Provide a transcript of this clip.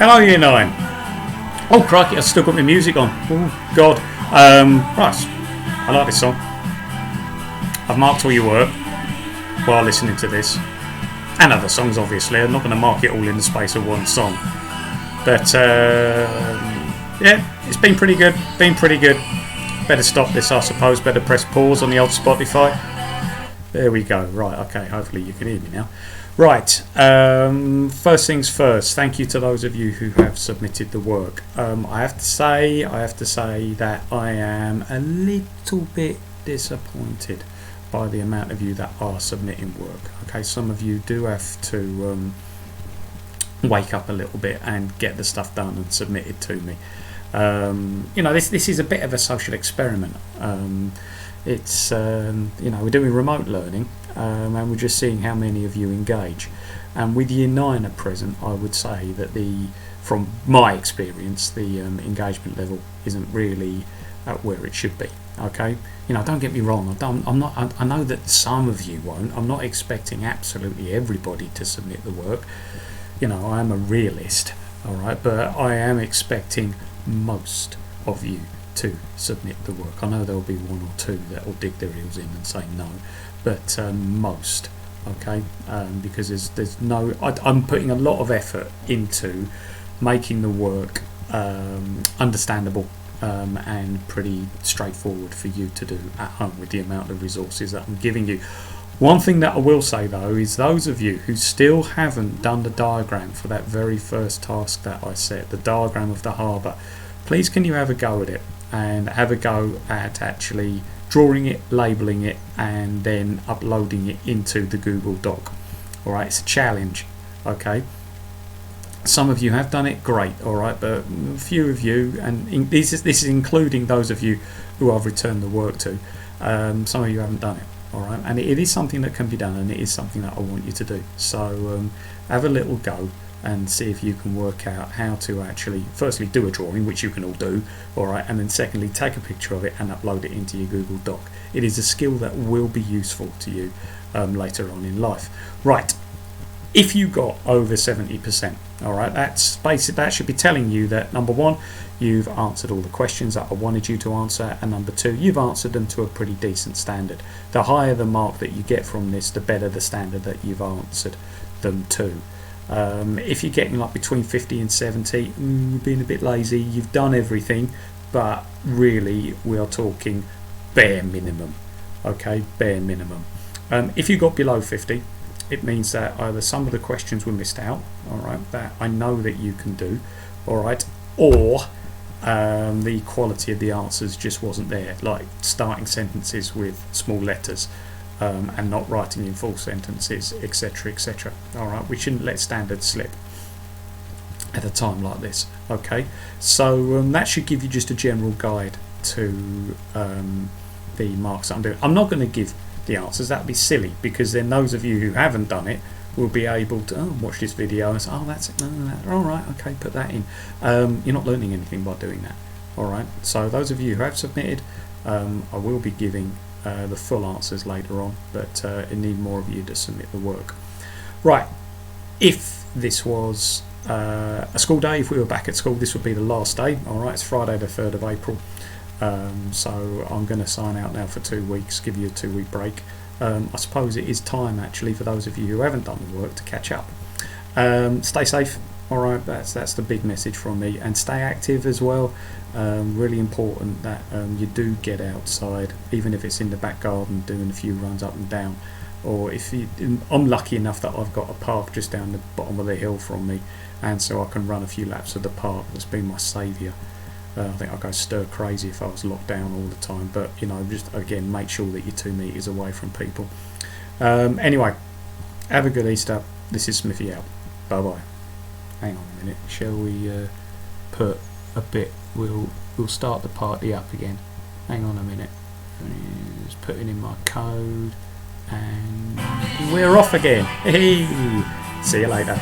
Hello, Year 9. Oh, crikey, I've still got my music on. Oh, God. Right, I like this song. I've marked all your work while listening to this. And other songs, obviously. I'm not going to mark it all in the space of one song. But, yeah, it's been pretty good. Better stop this, I suppose. Better press pause on the old Spotify. There we go. Right, okay, hopefully you can hear me now. Right, first things first, thank you to those of you who have submitted the work. I have to say that I am a little bit disappointed by the amount of you that are submitting work. Okay, some of you do have to wake up a little bit and get the stuff done and submit it to me. You know, this is a bit of a social experiment. It's you know, we're doing remote learning, and we're just seeing how many of you engage. And with Year 9 at present, I would say that from my experience, the engagement level isn't really at where it should be. Okay, you know, don't get me wrong. I know that some of you won't. I'm not expecting absolutely everybody to submit the work. You know, I am a realist. All right, but I am expecting most of you to submit the work. I know there'll be one or two that will dig their heels in and say no, but most, okay, because there's no. I'm putting a lot of effort into making the work understandable and pretty straightforward for you to do at home with the amount of resources that I'm giving you. One thing that I will say though is those of you who still haven't done the diagram for that very first task that I set, the diagram of the harbour, please can you have a go at it and have a go at actually drawing it, labelling it and then uploading it into the Google Doc. Alright, it's a challenge, okay? Some of you have done it, great, alright, but a few of you, and this is including those of you who I've returned the work to, some of you haven't done it. Alright, and it is something that can be done, and it is something that I want you to do. So have a little go and see if you can work out how to actually firstly do a drawing, which you can all do, alright, and then secondly take a picture of it and upload it into your Google Doc. It is a skill that will be useful to you later on in life. Right, if you got over 70%, alright, that's basic. That should be telling you that number one, you've answered all the questions that I wanted you to answer, and number two, you've answered them to a pretty decent standard. The higher the mark that you get from this, the better the standard that you've answered them to. If you're getting like between 50 and 70, you're being a bit lazy, you've done everything, but really we are talking bare minimum. Okay, bare minimum. If you got below 50, it means that either some of the questions were missed out, alright, that I know that you can do, alright, or the quality of the answers just wasn't there, like starting sentences with small letters and not writing in full sentences, etc, etc. Alright, we shouldn't let standards slip at a time like this. Okay, so that should give you just a general guide to the marks that I'm doing. I'm not going to give the answers, that would be silly, because then those of you who haven't done it will be able to watch this video and say, oh, that's it, alright, okay, put that in. You're not learning anything by doing that. Alright, so those of you who have submitted, I will be giving the full answers later on, but I need more of you to submit the work. Right, if this was a school day, if we were back at school, this would be the last day. Alright, it's Friday the 3rd of April. So I'm going to sign out now for 2 weeks, give you a 2-week break. I suppose it is time actually for those of you who haven't done the work to catch up. Stay safe, alright, that's the big message from me, and stay active as well. Really important that you do get outside, even if it's in the back garden doing a few runs up and down, or if you, I'm lucky enough that I've got a park just down the bottom of the hill from me, and so I can run a few laps of the park. That's been my saviour. I think I'd go stir crazy if I was locked down all the time, but you know, just again make sure that you're 2 meters away from people. Anyway, have a good Easter. This is Smithy out. Bye bye. Hang on a minute, shall we put a bit, we'll start the party up again. Hang on a minute, just putting in my code and we're off again. Hey, see you later.